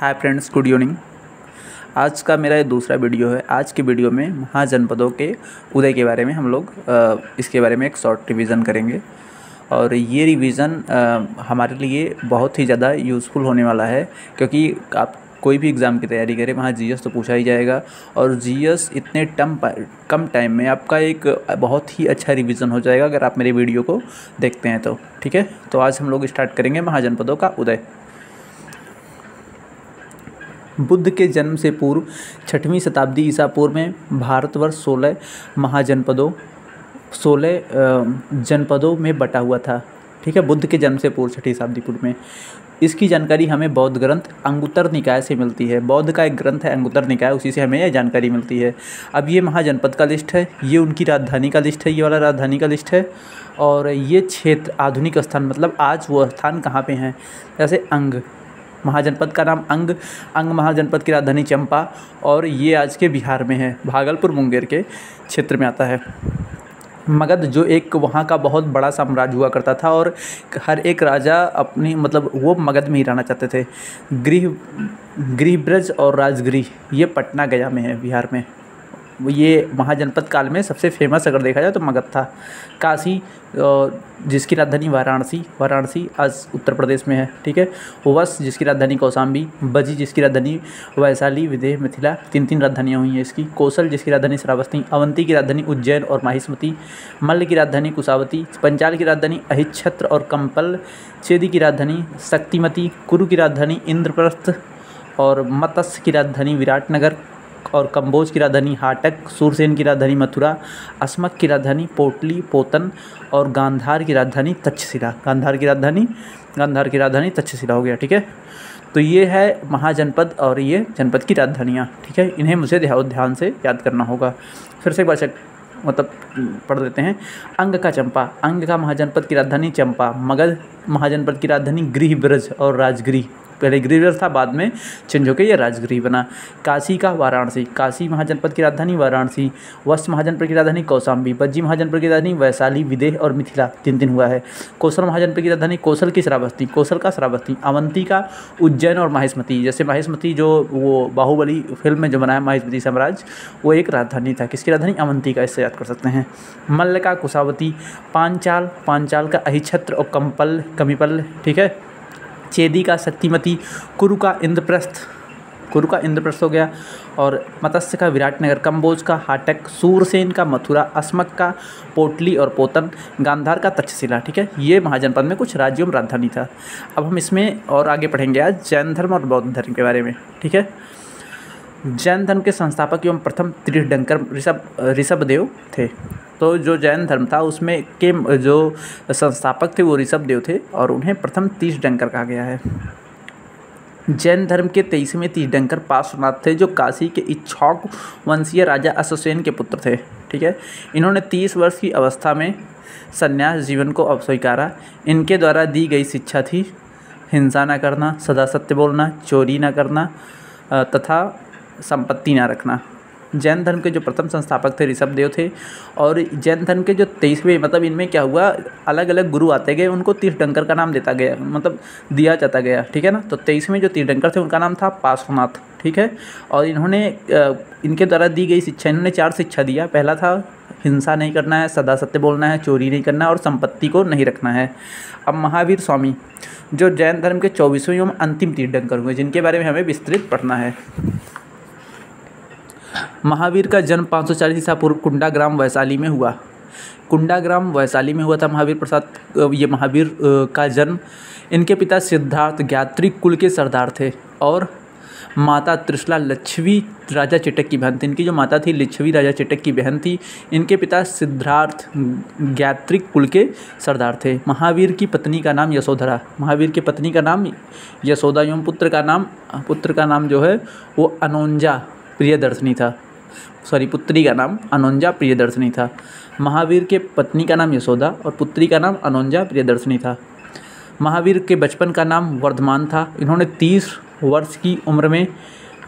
Hi friends, good evening. आज का मेरा ये दूसरा वीडियो है। आज के वीडियो में महाजनपदों के उदय के बारे में हम लोग इसके बारे में एक शॉर्ट रिवीजन करेंगे। और ये रिवीजन हमारे लिए बहुत ही ज़्यादा यूज़फुल होने वाला है, क्योंकि आप कोई भी एग्ज़ाम की तैयारी करें वहाँ जीएस तो पूछा ही जाएगा। और जीएस इतने कम टाइम में आपका एक बहुत ही अच्छा रिवीजन हो जाएगा अगर आप मेरे वीडियो को देखते हैं तो। ठीक है, तो आज हम लोग स्टार्ट करेंगे महाजनपदों का उदय। बुद्ध के जन्म से पूर्व 6वीं शताब्दी ईसा पूर्व में भारतवर्ष 16 जनपदों में बटा हुआ था। ठीक है, बुद्ध के जन्म से पूर्व 6वीं शताब्दी पूर्व में। इसकी जानकारी हमें बौद्ध ग्रंथ अंगुत्तर निकाय से मिलती है। बौद्ध का एक ग्रंथ है अंगुत्तर निकाय, उसी से हमें यह जानकारी मिलती है। अब ये महाजनपद का लिस्ट है, ये उनकी राजधानी का लिस्ट है, ये वाला राजधानी का लिस्ट है। और ये क्षेत्र आधुनिक स्थान मतलब आज वो स्थान कहाँ पे हैं, जैसे अंग महाजनपद का नाम अंग महाजनपद की राजधानी चंपा, और ये आज के बिहार में है, भागलपुर मुंगेर के क्षेत्र में आता है। मगध जो एक वहाँ का बहुत बड़ा साम्राज्य हुआ करता था, और हर एक राजा अपनी मतलब वो मगध में ही रहना चाहते थे। गृहब्रज और राजगृह ये पटना गया में है, बिहार में। ये महाजनपद काल में सबसे फेमस अगर देखा जाए तो मगध था। काशी जिसकी राजधानी वाराणसी आज उत्तर प्रदेश में है। ठीक है, वश जिसकी राजधानी कौशाम्बी, बजी जिसकी राजधानी वैशाली विदेह मिथिला, 3 राजधानियाँ हुई हैं इसकी। कौशल जिसकी राजधानी श्रावस्ती, अवंती की राजधानी उज्जैन और माहिष्मती, मल्ल की राजधानी कुशावती, पंचाल की राजधानी अहिच्छत्र और कंपल, चेदी की राजधानी शक्तिमती, कुरु की राजधानी इंद्रप्रस्थ और मत्स्य की राजधानी विराटनगर और कंबोज की राजधानी हाटक, सूरसेन की राजधानी मथुरा, अस्मक की राजधानी पोटली पोतन और गांधार की राजधानी तक्षशिला। गांधार की राजधानी तक्षशिला हो गया। ठीक है, तो ये है महाजनपद और ये जनपद की राजधानियाँ। ठीक है, इन्हें मुझे ध्यान से याद करना होगा। फिर से एक बार मतलब पढ़ देते हैं। अंग का महाजनपद की राजधानी चंपा, मगध महाजनपद की राजधानी गृहब्रज और राजगृह। पहले गृहब्रज था, बाद में चेंज होकर ये राजगृह बना। काशी महाजनपद की राजधानी वाराणसी, वस्त महाजनपद की राजधानी कौशाम्बी, बज्जी महाजनपद की राजधानी वैशाली विदेह और मिथिला, 3 हुआ है। कौशल महाजनपद की राजधानी कौशल का श्रावस्ती, अवंती का उज्जैन और माहिष्मती। जैसे माहिष्मती जो वो बाहुबली फिल्म में जो बनाया माहिष्मती साम्राज्य, वो एक राजधानी था। किसकी राजधानी? अवंती का, इससे याद कर सकते हैं। मल्ल का कुशावती, पांचाल का अहिच्छत्र और कमिपल। ठीक है, चेदी का शक्तिमती, कुरु का इंद्रप्रस्थ हो गया, और मत्स्य का विराटनगर, कंबोज का हाटक, सूरसेन का मथुरा, अस्मक का पोटली और पोतन, गांधार का तक्षशिला। ठीक है, ये महाजनपद में कुछ राज्यों में राजधानी था। अब हम इसमें और आगे पढ़ेंगे आज जैन धर्म और बौद्ध धर्म के बारे में। ठीक है, जैन धर्म के संस्थापक एवं प्रथम तीर्थंकर ऋषभदेव थे। तो जो जैन धर्म था उसमें के जो संस्थापक थे वो ऋषभदेव थे, और उन्हें प्रथम तीर्थंकर कहा गया है। जैन धर्म के 23वें तीर्थंकर पार्श्वनाथ थे, जो काशी के इक्ष्वाकु वंशीय राजा अश्वसेन के पुत्र थे। ठीक है, इन्होंने 30 वर्ष की अवस्था में संन्यास जीवन को स्वीकारा। इनके द्वारा दी गई शिक्षा थी हिंसा न करना, सदा सत्य बोलना, चोरी न करना तथा संपत्ति न रखना। जैन धर्म के जो प्रथम संस्थापक थे ऋषभदेव थे, और जैन धर्म के जो 23वें मतलब इनमें क्या हुआ, अलग अलग गुरु आते गए, उनको तीर्थंकर का नाम देता गया, मतलब दिया जाता गया। ठीक है ना, तो 23वें जो तीर्थंकर थे उनका नाम था पार्श्वनाथ। ठीक है, और इन्होंने इनके द्वारा दी गई शिक्षा, इन्होंने 4 शिक्षा दिया। पहला था हिंसा नहीं करना है, सदा सत्य बोलना है, चोरी नहीं करना है और संपत्ति को नहीं रखना है। अब महावीर स्वामी जो जैन धर्म के 24वें एवं अंतिम तीर्थंकर हुए, जिनके बारे में हमें विस्तृत पढ़ना है। महावीर का जन्म 540 ईसा पूर्व कुंडाग्राम वैशाली में हुआ। था महावीर प्रसाद। ये महावीर का जन्म, इनके पिता सिद्धार्थ ज्ञात्रिक कुल के सरदार थे, और माता त्रिशला लिच्छवी राजा चेटक की बहन थी। इनकी जो माता थी लिच्छवी राजा चेटक की बहन थी। इनके पिता सिद्धार्थ ज्ञात्रिक कुल के सरदार थे। महावीर की पत्नी का नाम यशोधरा, एवं पुत्र का नाम जो है वो अनोंजा प्रियदर्शनी था। पुत्री का नाम अनोंजा प्रियदर्शनी था। महावीर के पत्नी का नाम यशोदा और पुत्री का नाम अनोंजा प्रियदर्शनी था। महावीर के बचपन का नाम वर्धमान था। इन्होंने 30 वर्ष की उम्र में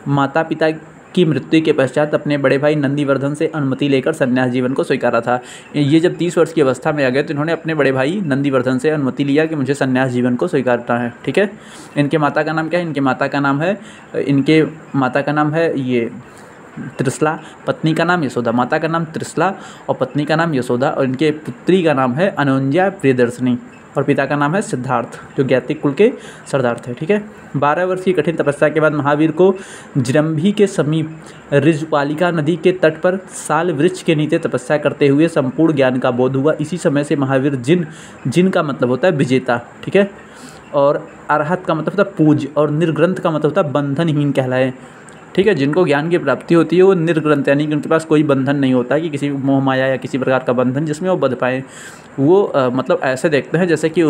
माता पिता की मृत्यु के पश्चात अपने बड़े भाई नंदीवर्धन से अनुमति लेकर संन्यास जीवन को स्वीकारा था। ये जब 30 वर्ष की अवस्था में आ गए तो इन्होंने अपने बड़े भाई नंदीवर्धन से अनुमति लिया कि मुझे संन्यास जीवन को स्वीकारना है। ठीक है। इनके माता का नाम क्या है? इनके माता का नाम है ये त्रिशला, पत्नी का नाम यशोदा। माता का नाम त्रिशला और पत्नी का नाम यशोदा, और इनके पुत्री का नाम है अनंजा प्रियदर्शनी, और पिता का नाम है सिद्धार्थ, जो ज्ञातिक कुल के सरदार थे। ठीक है। 12 वर्ष की कठिन तपस्या के बाद महावीर को जिरंभी के समीप ऋजुपालिका नदी के तट पर साल वृक्ष के नीचे तपस्या करते हुए संपूर्ण ज्ञान का बोध हुआ। इसी समय से महावीर जिन का मतलब होता है विजेता, ठीक है, और अरहत का मतलब होता है पूज, और निर्ग्रंथ का मतलब होता है बंधनहीन कहलाए। ठीक है। जिनको ज्ञान की प्राप्ति होती है वो निर्ग्रंथ, यानी कि उनके पास कोई बंधन नहीं होता कि किसी मोह माया या किसी प्रकार का बंधन जिसमें वो बंध पाए। वो मतलब ऐसे देखते हैं जैसे कि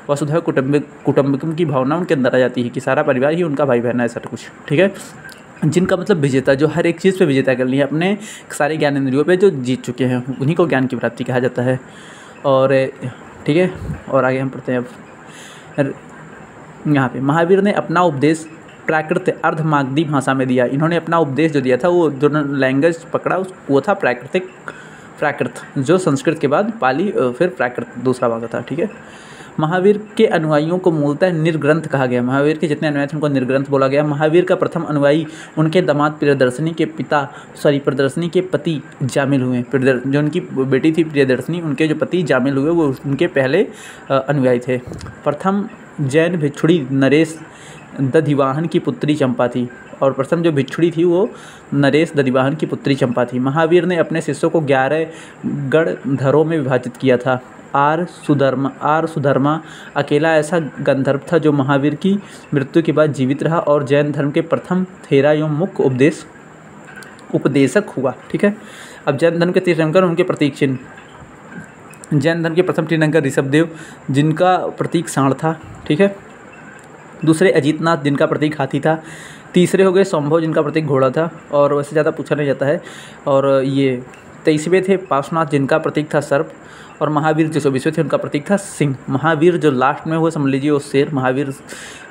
वसुधैव कुटुम्बकम की भावना उनके अंदर आ जाती है कि सारा परिवार ही उनका भाई बहन है, ऐसा कुछ। ठीक है। जिनका मतलब विजेता, जो हर एक चीज़ पे विजेता कर ली है, अपने सारे ज्ञान इंद्रियों पे जो जीत चुके हैं, उन्हीं को ज्ञान की प्राप्ति कहा जाता है। और ठीक है, और आगे हम पढ़ते हैं अब। यहाँ पे महावीर ने अपना उपदेश प्राकृत अर्धमागधी भाषा में दिया। इन्होंने अपना उपदेश जो दिया था वो जो लैंग्वेज पकड़ा वो था प्राकृत, जो संस्कृत के बाद पाली, फिर प्राकृत दूसरा भाषा था। ठीक है। महावीर के अनुयायियों को मूलतः निर्ग्रंथ कहा गया। महावीर के जितने अनुयायी थे उनको निर्ग्रंथ बोला गया। महावीर का प्रथम अनुयायी उनके दामाद प्रियदर्शनी के पति जामिल हुए। जो उनकी बेटी थी प्रियदर्शनी, उनके जो पति जामिल हुए वो उनके पहले अनुयायी थे। प्रथम जैन भिक्षुड़ी नरेश दधिवाहन की पुत्री चंपा थी, और प्रथम जो भिक्षुड़ी थी वो नरेश दधिवाहन की पुत्री चंपा थी। महावीर ने अपने शिष्यों को 11 गणधरों में विभाजित किया था। आर सुधर्मा अकेला ऐसा गंधर्व था जो महावीर की मृत्यु के बाद जीवित रहा और जैन धर्म के प्रथम थेरा एवं मुख्य उपदेशक हुआ। ठीक है। अब जैन धर्म के तीर्थंकर, उनके प्रतीक चिन्ह। जैन धर्म के प्रथम तीर्थंकर ऋषभदेव, जिनका प्रतीक सांड था। ठीक है। दूसरे अजीतनाथ, जिनका प्रतीक हाथी था। तीसरे हो गए संभव, जिनका प्रतीक घोड़ा था, और वैसे ज़्यादा पूछा नहीं जाता है। और ये 23वें थे पार्श्वनाथ, जिनका प्रतीक था सर्प, और महावीर जो 24वें थे उनका प्रतीक था सिंह। महावीर जो लास्ट में हुए समझ लीजिए वो शेर। महावीर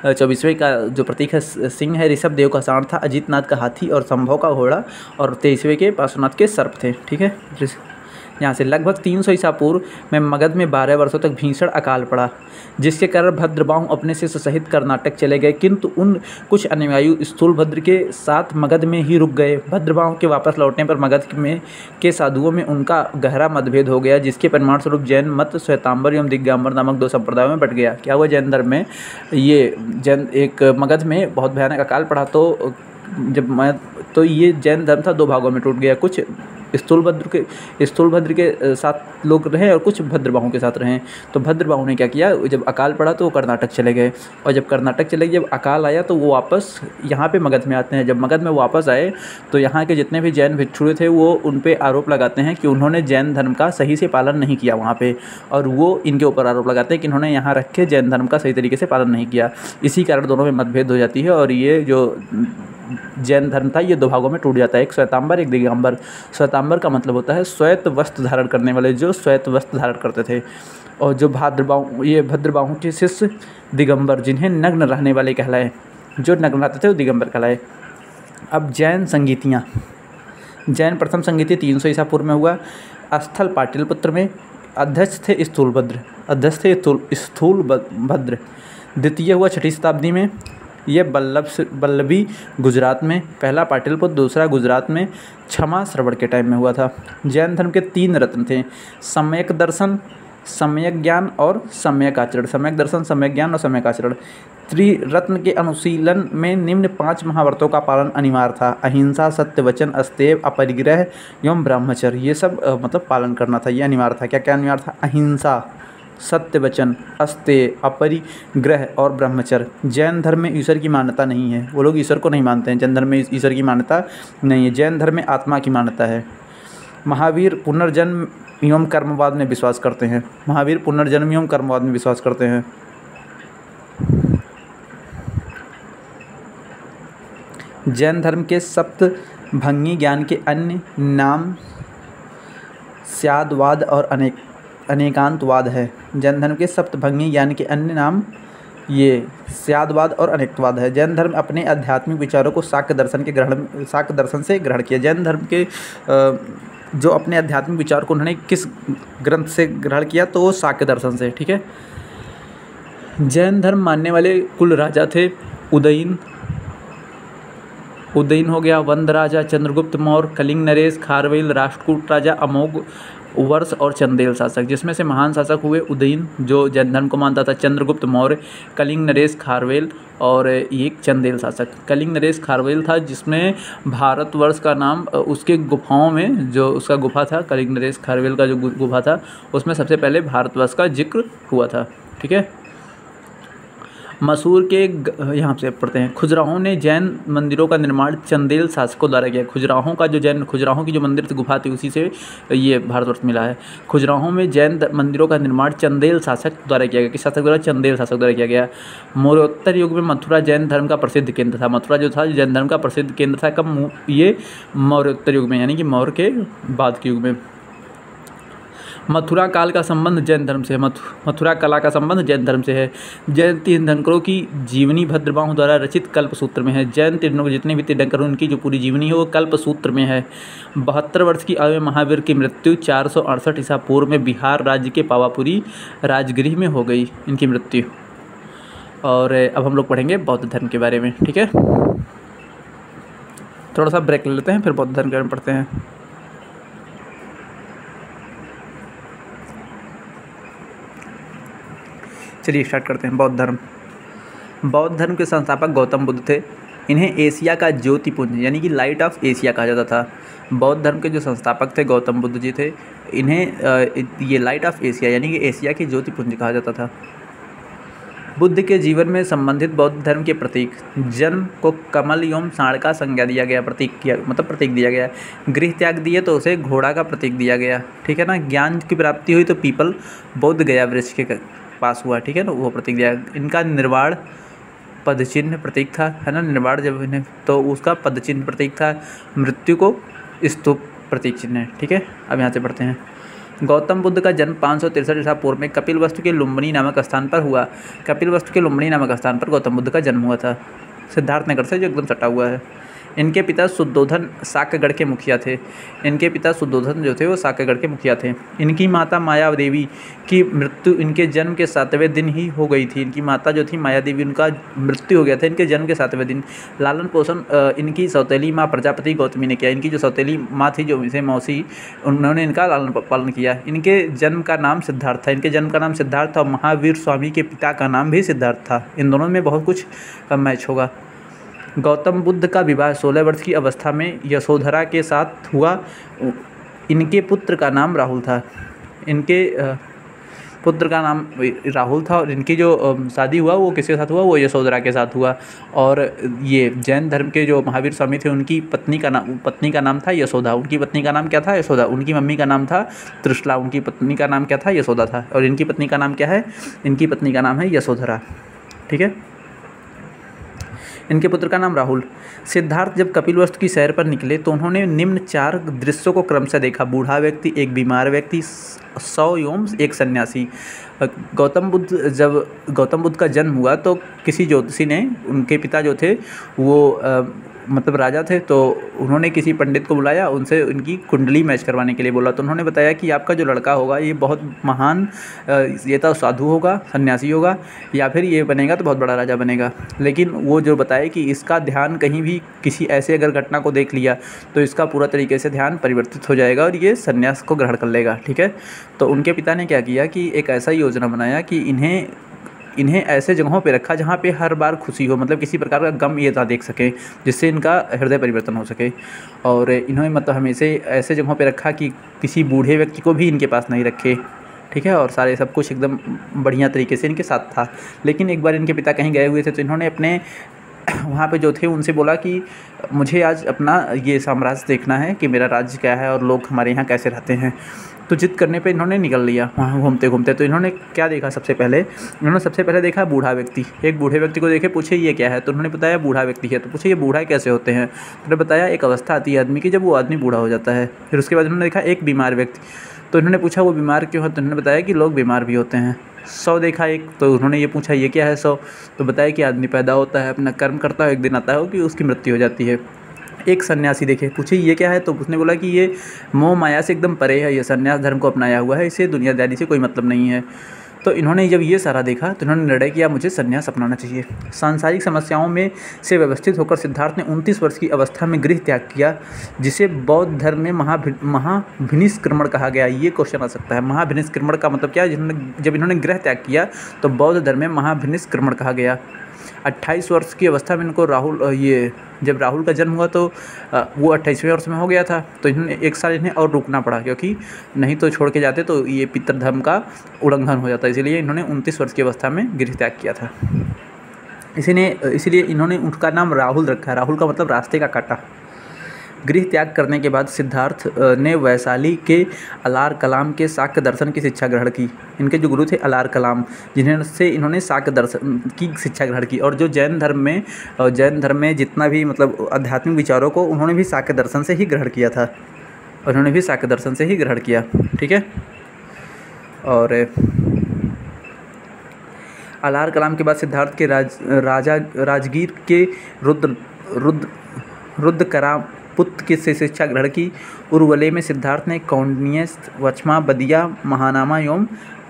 24वें का जो प्रतीक है सिंह है। ऋषभदेव का सांड था, अजीतनाथ का हाथी, और संभव का घोड़ा, और 23वें के पार्श्वनाथ के सर्प थे। ठीक है। यहाँ से लगभग 300 ईसा पूर्व में मगध में 12 वर्षों तक भीषण अकाल पड़ा, जिसके कारण भद्रबाहु अपने शिष्य सहित कर्नाटक चले गए, किंतु उन कुछ अनुयायी स्थूलभद्र के साथ मगध में ही रुक गए। भद्रबाहु के वापस लौटने पर मगध के साधुओं में उनका गहरा मतभेद हो गया, जिसके परिणाम स्वरूप जैन मत श्वेतांबर एवं दिगंबर नामक 2 संप्रदायों में बट गया। क्या हुआ जैन धर्म में? ये एक मगध में बहुत भयानक अकाल पड़ा, तो ये जैन धर्म था 2 भागों में टूट गया। कुछ स्थूलभद्र के साथ लोग रहे और कुछ भद्रबाहु के साथ रहे। तो भद्रबाहु ने क्या किया, जब अकाल पड़ा तो वो कर्नाटक चले गए, और जब कर्नाटक चले गए, जब अकाल आया तो वो वापस यहाँ पे मगध में आते हैं। जब मगध में वापस आए तो यहाँ के जितने भी जैन भिक्षुए थे वो उन पे आरोप लगाते हैं कि उन्होंने जैन धर्म का सही से पालन नहीं किया वहाँ पे, और वो इनके ऊपर आरोप लगाते हैं कि इन्होंने यहाँ रख के जैन धर्म का सही तरीके से पालन नहीं किया। इसी कारण दोनों में मतभेद हो जाती है, और ये जो जैन धर्म था ये 2 भागों में टूट जाता है, एक श्वेतांबर एक दिगंबर। श्वेतांबर का मतलब होता है श्वेत वस्त्र धारण करने वाले, जो श्वेत वस्त्र धारण करते थे, और जो भद्रबाहु के शिष्य दिगंबर, जिन्हें नग्न रहने वाले कहलाए, जो नग्न रहते थे वो दिगंबर कहलाए। अब जैन संगीतियाँ। जैन प्रथम संगीति 300 ईसा पूर्व में हुआ। स्थल पाटलिपुत्र में। अध्यक्ष थे स्थूलभद्र। द्वितीय हुआ 6वीं शताब्दी में। ये बल्लभी गुजरात में, पहला पाटलिपुत्र, दूसरा गुजरात में क्षमा श्रवण के टाइम में हुआ था। जैन धर्म के 3 रत्न थे, सम्यक दर्शन, सम्यक ज्ञान और सम्यक आचरण। सम्यक दर्शन, सम्यक ज्ञान और सम्यक आचरण। त्रिरत्न के अनुशीलन में निम्न 5 महाव्रतों का पालन अनिवार्य था। अहिंसा, सत्य वचन, अस्तेय, अपरिग्रह एवं ब्रह्मचर्य, ये सब मतलब पालन करना था, ये अनिवार्य था। क्या क्या अनिवार्य था? अहिंसा, सत्य वचन, अस्तेय, अपरिग्रह और ब्रह्मचर्य। जैन धर्म में ईश्वर की मान्यता नहीं है, वो लोग ईश्वर को नहीं मानते हैं। जैन धर्म में ईश्वर की मान्यता नहीं है। जैन धर्म में आत्मा की मान्यता है। महावीर पुनर्जन्म एवं कर्मवाद में विश्वास करते हैं। महावीर पुनर्जन्म एवं कर्मवाद में विश्वास करते हैं। जैन धर्म के सप्तभंगी ज्ञान के अन्य नाम स्यादवाद और अनेकांतवाद है। जैन धर्म के सप्तभंगी ज्ञान के अन्य नाम ये स्यादवाद और अनेकत्ववाद है। जैन धर्म अपने आध्यात्मिक विचारों को शाक्य दर्शन से ग्रहण किया। जैन धर्म के जो अपने आध्यात्मिक विचार को उन्होंने किस ग्रंथ से ग्रहण किया, तो वो शाक्य दर्शन से, ठीक है। जैन धर्म मानने वाले कुल राजा थे उदयन हो गया, वंद राजा, चंद्रगुप्त मौर्य, कलिंग नरेश, खारवेल, राष्ट्रकूट राजा, अमोघ वर्ष और चंदेल शासक। जिसमें से महान शासक हुए उदयन, जो जैन धर्म को मानता था, चंद्रगुप्त मौर्य, कलिंग नरेश, खारवेल और एक चंदेल शासक। कलिंग नरेश खारवेल था जिसमें भारतवर्ष का नाम उसके गुफाओं में, जो उसका गुफा था, कलिंग नरेश खारवेल का जो गुफा था, उसमें सबसे पहले भारतवर्ष का जिक्र हुआ था, ठीक है। मसूर के यहाँ से पढ़ते हैं। खजुराहो ने जैन मंदिरों का निर्माण चंदेल शासकों द्वारा किया। खजुराहो की जो मंदिर थी, गुफा थी, उसी से ये भारतवर्ष मिला है। खजुराहो में जैन मंदिरों का निर्माण चंदेल शासक द्वारा किया गया। किस शासक द्वारा? चंदेल शासक द्वारा किया गया। मौर्योत्तर युग में मथुरा जैन धर्म का प्रसिद्ध केंद्र था। मथुरा जो था जैन धर्म का प्रसिद्ध केंद्र था। कब? ये मौर्योत्तर युग में, यानी कि मौर्य के बाद के युग में। मथुरा काल का संबंध जैन धर्म से है। मथुरा कला का संबंध जैन धर्म से है। जैन तीर्थंकरों की जीवनी भद्रबाहु द्वारा रचित कल्पसूत्र में है। जैन तीर्थंकर जितने भी तीर्थंकर, उनकी जो पूरी जीवनी है वो कल्पसूत्र में है। 72 वर्ष की आयु में महावीर की मृत्यु 468 ईसा पूर्व में बिहार राज्य के पावापुरी राजगृह में हो गई, इनकी मृत्यु। और अब हम लोग पढ़ेंगे बौद्ध धर्म के बारे में, ठीक है। थोड़ा सा ब्रेक ले लेते हैं, फिर बौद्ध धर्म के बारे में पढ़ते हैं। चलिए स्टार्ट करते हैं। बौद्ध धर्म के संस्थापक गौतम बुद्ध थे। इन्हें एशिया का ज्योतिपुंज यानी कि लाइट ऑफ एशिया कहा जाता था। बौद्ध धर्म के जो संस्थापक थे गौतम बुद्ध जी थे। इन्हें ये लाइट ऑफ एशिया यानी कि एशिया के ज्योतिपुंज कहा जाता था। बुद्ध के जीवन में संबंधित बौद्ध धर्म के प्रतीक, जन्म को कमल एवं सांड का संज्ञा दिया गया, प्रतीक दिया गया। गृह त्याग दिए तो उसे घोड़ा का प्रतीक दिया गया, ठीक है ना। ज्ञान की प्राप्ति हुई तो पीपल बोध गया वृक्ष के पास हुआ, ठीक है ना, वो प्रतीक दिया। इनका निर्वाण पदचिन्ह प्रतीक था, है ना। निर्वाण जब इन्हें, तो उसका पदचिन्ह प्रतीक था। मृत्यु को स्तूप प्रतीक चिन्ह है, ठीक है। अब यहाँ से पढ़ते हैं। गौतम बुद्ध का जन्म 563 ईसा पूर्व में कपिलवस्तु के लुम्बिनी नामक स्थान पर हुआ। कपिलवस्तु के लुम्बिनी नामक स्थान पर गौतम बुद्ध का जन्म हुआ था, सिद्धार्थ नगर से, जो एकदम सटा हुआ है। इनके पिता शुद्धोधन शाक्यगढ़ के मुखिया थे। इनके पिता शुद्धोधन जो थे वो शाक्यगढ़ के मुखिया थे। इनकी माता माया देवी की मृत्यु इनके जन्म के 7वें दिन ही हो गई थी। इनकी माता जो थी माया देवी, उनका मृत्यु हो गया था इनके जन्म के 7वें दिन। लालन पोषण इनकी सौतेली माँ प्रजापति गौतमी ने किया। इनकी जो सौतेली माँ थी, जो इसे मौसी, उन्होंने इनका लालन पालन किया। इनके जन्म का नाम सिद्धार्थ था। इनके जन्म का नाम सिद्धार्थ था और महावीर स्वामी के पिता का नाम भी सिद्धार्थ था। इन दोनों में बहुत कुछ मैच होगा। गौतम बुद्ध का विवाह 16 वर्ष की अवस्था में यशोधरा के साथ हुआ। इनके पुत्र का नाम राहुल था। इनके पुत्र का नाम राहुल था और इनकी जो शादी हुआ वो किसके साथ हुआ? वो यशोधरा के साथ हुआ। और ये जैन धर्म के जो महावीर स्वामी थे, उनकी पत्नी का नाम था यशोदा। उनकी पत्नी का नाम क्या था? यशोदा। उनकी मम्मी का नाम था त्रिशला। उनकी पत्नी का नाम क्या था? यशोदा था। और इनकी पत्नी का नाम क्या है? इनकी पत्नी का नाम है यशोधरा, ठीक है। इनके पुत्र का नाम राहुल। सिद्धार्थ जब कपिलवस्तु की सैर पर निकले तो उन्होंने निम्न 4 दृश्यों को क्रमशः देखा। बूढ़ा व्यक्ति, एक बीमार व्यक्ति, 100 एवं एक सन्यासी। गौतम बुद्ध का जन्म हुआ तो किसी ज्योतिषी ने, उनके पिता जो थे वो राजा थे, तो उन्होंने किसी पंडित को बुलाया, उनसे इनकी कुंडली मैच करवाने के लिए बोला। तो उन्होंने बताया कि आपका जो लड़का होगा ये बहुत महान, ये तो साधु होगा, सन्यासी होगा, या फिर ये बनेगा तो बहुत बड़ा राजा बनेगा। लेकिन वो जो बताया कि इसका ध्यान कहीं भी किसी ऐसे अगर घटना को देख लिया तो इसका पूरा तरीके से ध्यान परिवर्तित हो जाएगा और ये सन्यास को ग्रहण कर लेगा, ठीक है। तो उनके पिता ने क्या किया कि एक ऐसा योजना बनाया कि इन्हें ऐसे जगहों पे रखा जहाँ पे हर बार खुशी हो, किसी प्रकार का गम ये ना देख सकें, जिससे इनका हृदय परिवर्तन हो सके। और इन्होंने हमेशा ऐसे जगहों पे रखा कि किसी बूढ़े व्यक्ति को भी इनके पास नहीं रखे, ठीक है। और सारे सब कुछ एकदम बढ़िया तरीके से इनके साथ था। लेकिन एक बार इनके पिता कहीं गए हुए थे तो इन्होंने अपने वहाँ पे जो थे उनसे बोला कि मुझे आज अपना ये साम्राज्य देखना है कि मेरा राज्य क्या है और लोग हमारे यहाँ कैसे रहते हैं। तो जिद करने पे इन्होंने निकल लिया वहाँ घूमते घूमते। तो इन्होंने क्या देखा? सबसे पहले देखा बूढ़ा व्यक्ति। एक बूढ़े व्यक्ति को देखे, पूछे ये क्या है? तो उन्होंने बताया बूढ़ा व्यक्ति है। तो पूछे ये बूढ़ा कैसे होते हैं? तो उन्होंने बताया एक अवस्था आती है आदमी की जब वो आदमी बूढ़ा हो जाता है। फिर उसके बाद उन्होंने देखा एक बीमार व्यक्ति। तो इन्होंने पूछा वो बीमार क्यों है, तो इन्होंने बताया कि लोग बीमार भी होते हैं। 100 देखा एक, तो उन्होंने ये पूछा ये क्या है 100, तो बताया कि आदमी पैदा होता है, अपना कर्म करता है, एक दिन आता है कि उसकी मृत्यु हो जाती है। एक सन्यासी देखे, पूछे ये क्या है, तो उसने बोला कि ये मोह माया से एकदम परे है, ये सन्यास धर्म को अपनाया हुआ है, इसे दुनियादारी से कोई मतलब नहीं है। तो इन्होंने जब ये सारा देखा तो इन्होंने निर्णय किया मुझे सन्यास अपनाना चाहिए। सांसारिक समस्याओं में से व्यवस्थित होकर सिद्धार्थ ने 29 वर्ष की अवस्था में गृह त्याग किया, जिसे बौद्ध धर्म में महाभिनिष्क्रमण कहा गया। ये क्वेश्चन आ सकता है, महाभिनिष्क्रमण का मतलब क्या है? जब इन्होंने गृह त्याग किया तो बौद्ध धर्म में महाभिनिष्क्रमण कहा गया। 28 वर्ष की अवस्था में इनको जब राहुल का जन्म हुआ तो वो 28वें वर्ष में हो गया था, तो इन्होंने 1 साल इन्हें और रुकना पड़ा, क्योंकि नहीं तो छोड़ के जाते तो ये पितृ धर्म का उल्लंघन हो जाता, इसीलिए इन्होंने 29 वर्ष की अवस्था में गृह त्याग किया था। इसीलिए इन्होंने उनका नाम राहुल रखा। राहुल का मतलब रास्ते का कांटा। गृह त्याग करने के बाद सिद्धार्थ ने वैशाली के अलार कलाम के शाक्य दर्शन की शिक्षा ग्रहण की। इनके जो गुरु थे अलार कलाम, जिनसे इन्होंने शाक्य दर्शन की शिक्षा ग्रहण की। और जो जैन धर्म में जितना भी मतलब आध्यात्मिक विचारों को उन्होंने भी शाक्य दर्शन से ही ग्रहण किया था, ठीक है। और अलार कलाम के बाद सिद्धार्थ के राजगीर के रुद्रकराम पुत्र की से शिक्षा ग्रहण की। उर्वले में सिद्धार्थ ने कौंडिन्य, वचमा, बदिया, महानामा एवं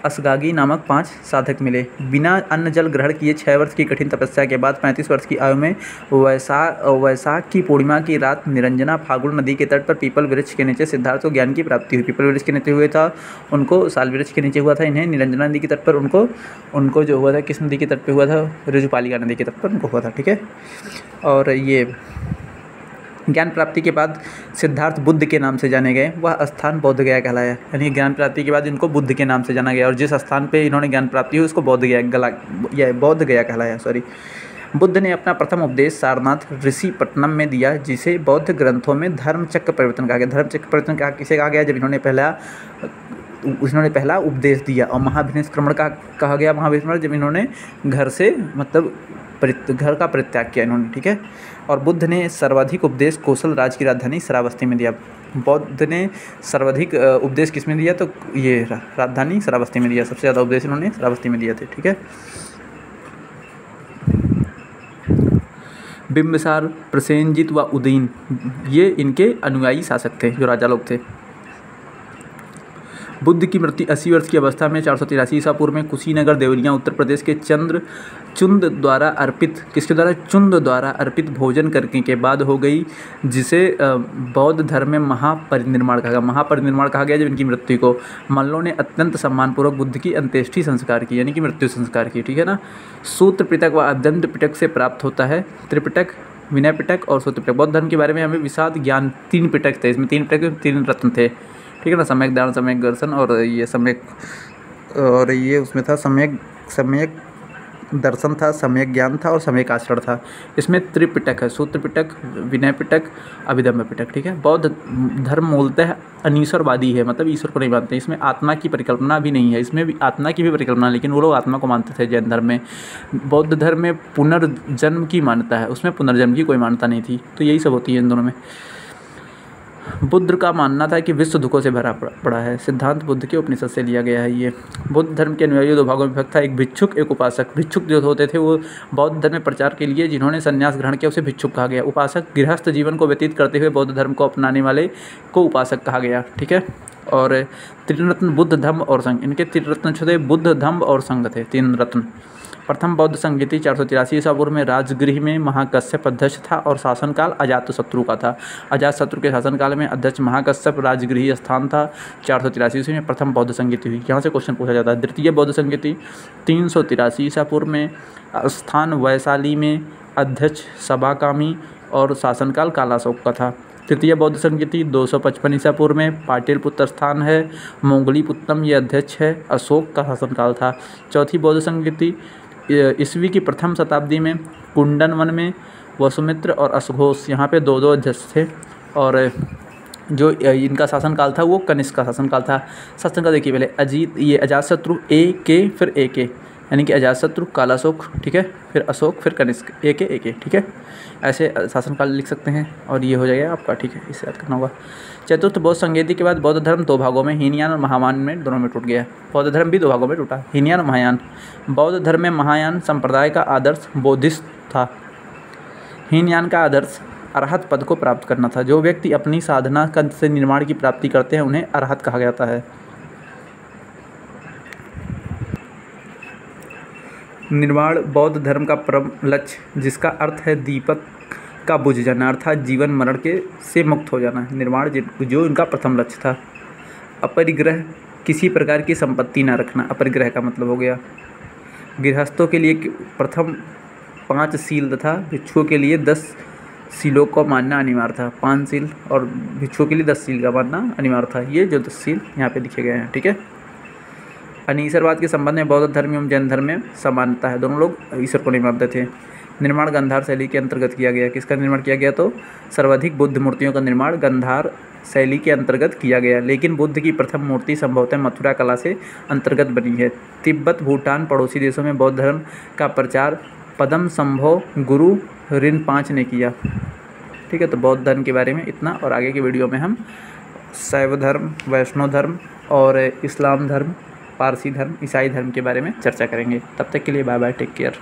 असगागी नामक 5 साधक मिले। बिना अन्न जल ग्रहण किए 6 वर्ष की कठिन तपस्या के बाद 35 वर्ष की आयु में वैशाख की पूर्णिमा की रात निरंजना फागुन नदी के तट पर पीपल वृक्ष के नीचे सिद्धार्थ को ज्ञान की प्राप्ति हुई। पीपल वृक्ष के नीचे हुए था उनको, साल वृक्ष के नीचे हुआ था इन्हें, निरंजना नदी के तट पर उनको जो हुआ था, किस नदी के तट पर हुआ था? ऋजुपालिका नदी के तट पर उनको हुआ था, ठीक है। और ये ज्ञान प्राप्ति के बाद सिद्धार्थ बुद्ध के नाम से जाने गए। वह स्थान बोध गया कहलाया। यानी ज्ञान प्राप्ति के बाद इनको बुद्ध के नाम से जाना गया, और जिस स्थान पे इन्होंने ज्ञान प्राप्ति हुई उसको बोध गया कहलाया। बुद्ध ने अपना प्रथम उपदेश सारनाथ ऋषिपट्टनम में दिया, जिसे बौद्ध ग्रंथों में धर्म चक्र परिवर्तन कहा गया। धर्म चक्र परिवर्तन किसे कहा गया? जब इन्होंने पहला उपदेश दिया। और महाभिनिष्क्रमण का कहा गया, महाभिनिष्क्रमण जब इन्होंने घर से मतलब घर का परित्याग किया इन्होंने, ठीक है। और बुद्ध ने सर्वाधिक उपदेश कौशल राज की राजधानी श्रावस्ती में दिया। बौद्ध ने सर्वाधिक उपदेश किस में दिया? तो ये राजधानी श्रावस्ती में दिया। सबसे ज़्यादा उपदेश इन्होंने श्रावस्ती में दिए थे, ठीक है। बिंबिसार, प्रसेनजित व उदयन ये इनके अनुयायी शासक थे, जो राजा लोग थे। बुद्ध की मृत्यु 80 वर्ष की अवस्था में 483 ईसा पूर्व में कुशीनगर देवरिया उत्तर प्रदेश के चुंद द्वारा अर्पित भोजन करने के बाद हो गई, जिसे बौद्ध धर्म में महापरिनिर्वाण कहा गया। जब इनकी मृत्यु को मल्लों ने अत्यंत सम्मानपूर्वक बुद्ध की अंत्येष्टि संस्कार की, यानी कि मृत्यु संस्कार की, ठीक है ना। सूत्र पिटक व अद्वैत पिटक से प्राप्त होता है। त्रिपिटक, विनय पिटक और सूत्र पिटक। बौद्ध धर्म के बारे में हमें विषाद ज्ञान 3 पिटक थे, इसमें 3 पिटक 3 रत्न थे, ठीक है ना। सम्यक दान, सम्यक दर्शन और ये उसमें था सम्यक दर्शन था, सम्यक ज्ञान था और सम्यक आचरण था। इसमें त्रिपिटक है, सूत्र पिटक, विनय पिटक, अभिधम्म पिटक, ठीक है। बौद्ध धर्म मूलतः अनीश्वरवादी है, मतलब ईश्वर को नहीं मानते। इसमें आत्मा की परिकल्पना भी नहीं है, इसमें भी आत्मा की भी परिकल्पना, लेकिन वो लोग आत्मा को मानते थे। जैन धर्म में, बौद्ध धर्म में पुनर्जन्म की मान्यता है, उसमें पुनर्जन्म की कोई मान्यता नहीं थी। तो यही सब होती है इन दोनों में। बुद्ध का मानना था कि विश्व दुखों से भरा पड़ा है। सिद्धांत बुद्ध के उपनिषद से लिया गया है। ये बुद्ध धर्म के अनुयायी 2 भागों में विभक्त था, एक भिक्षुक, एक उपासक। भिक्षुक जो होते थे वो बौद्ध धर्म में प्रचार के लिए जिन्होंने संन्यास ग्रहण किया उसे भिक्षुक कहा गया। उपासक गृहस्थ जीवन को व्यतीत करते हुए बौद्ध धर्म को अपनाने वाले को उपासक कहा गया, ठीक है। और त्रिरत्न बुद्ध धम्म और संघ, इनके त्रिरत्न थे, बुद्ध धम्म और संघ थे, 3 रत्न। प्रथम बौद्ध संगीति 483 ईसा पूर्व में राजगृह में महाकश्यप अध्यक्ष था और शासनकाल अजातशत्रु का था। अजातशत्रु के शासनकाल में अध्यक्ष महाकश्यप राजगृह स्थान था। 483 ईस्वी में प्रथम बौद्ध संगीति हुई। यहाँ से क्वेश्चन पूछा जाता है। द्वितीय बौद्ध संगीति 383 ईसा पूर्व में, स्थान वैशाली में, अध्यक्ष सभाकामी और शासनकाल कालाशोक का था। तृतीय बौद्ध संगीति 255 ईसा पूर्व में, पाटिलपुत्र स्थान है, मोंगलीपुत्तम ये अध्यक्ष है, अशोक का शासनकाल था। चौथी बौद्ध संगीति ईस्वी की प्रथम शताब्दी में, कुंडन वन में, वसुमित्र और अशघोष यहाँ पे 2 अध्यक्ष थे। और जो इनका शासनकाल था वो कनिष्क का शासनकाल था। शासनकाल देखिए पहले अजातशत्रु A K फिर A K, यानी कि अजातशत्रु, कालाशोक, ठीक है, फिर अशोक, फिर कनिष्क, एक, ठीक है। ऐसे शासनकाल लिख सकते हैं और ये हो जाएगा आपका, ठीक है, इसे याद करना होगा। चतुर्थ बौद्ध संगीति के बाद बौद्ध धर्म दो भागों में, हीनयान और महायान में, दोनों में टूट गया। बौद्ध धर्म भी दो भागों में टूटा, हीनयान और महायान। बौद्ध धर्म में महायान संप्रदाय का आदर्श बोधिसत्व था। हीनयान का आदर्श अरहत पद को प्राप्त करना था। जो व्यक्ति अपनी साधना से निर्माण की प्राप्ति करते हैं उन्हें अरहत कहा जाता है। निर्वाण बौद्ध धर्म का परम लक्ष्य, जिसका अर्थ है दीपक का बुझ जाना, अर्थात जीवन मरण के से मुक्त हो जाना। निर्वाण जो इनका प्रथम लक्ष्य था। अपरिग्रह, किसी प्रकार की संपत्ति ना रखना, अपरिग्रह का मतलब हो गया। गृहस्थों के लिए प्रथम 5 सील तथा भिक्षुओं के लिए 10 सीलों को मानना अनिवार्य था। 5 सील और भिक्षुओं के लिए 10 सील का मानना अनिवार्य था। ये जो 10 सील यहाँ पे लिखे गए हैं, ठीक है। अनीश्वरवाद के संबंध में बौद्ध धर्म एवं जैन धर्म में समानता है, दोनों लोग ईश्वर को नहीं मानते थे। निर्माण गांधार शैली के अंतर्गत किया गया। किसका निर्माण किया गया? तो सर्वाधिक बुद्ध मूर्तियों का निर्माण गांधार शैली के अंतर्गत किया गया, लेकिन बुद्ध की प्रथम मूर्ति संभवतः मथुरा कला से अंतर्गत बनी है। तिब्बत, भूटान, पड़ोसी देशों में बौद्ध धर्म का प्रचार पदम संभव गुरु ऋण 5 ने किया, ठीक है। तो बौद्ध धर्म के बारे में इतना, और आगे की वीडियो में हम शैव धर्म, वैष्णव धर्म और इस्लाम धर्म, पारसी धर्म, ईसाई धर्म के बारे में चर्चा करेंगे। तब तक के लिए बाय बाय, टेक केयर।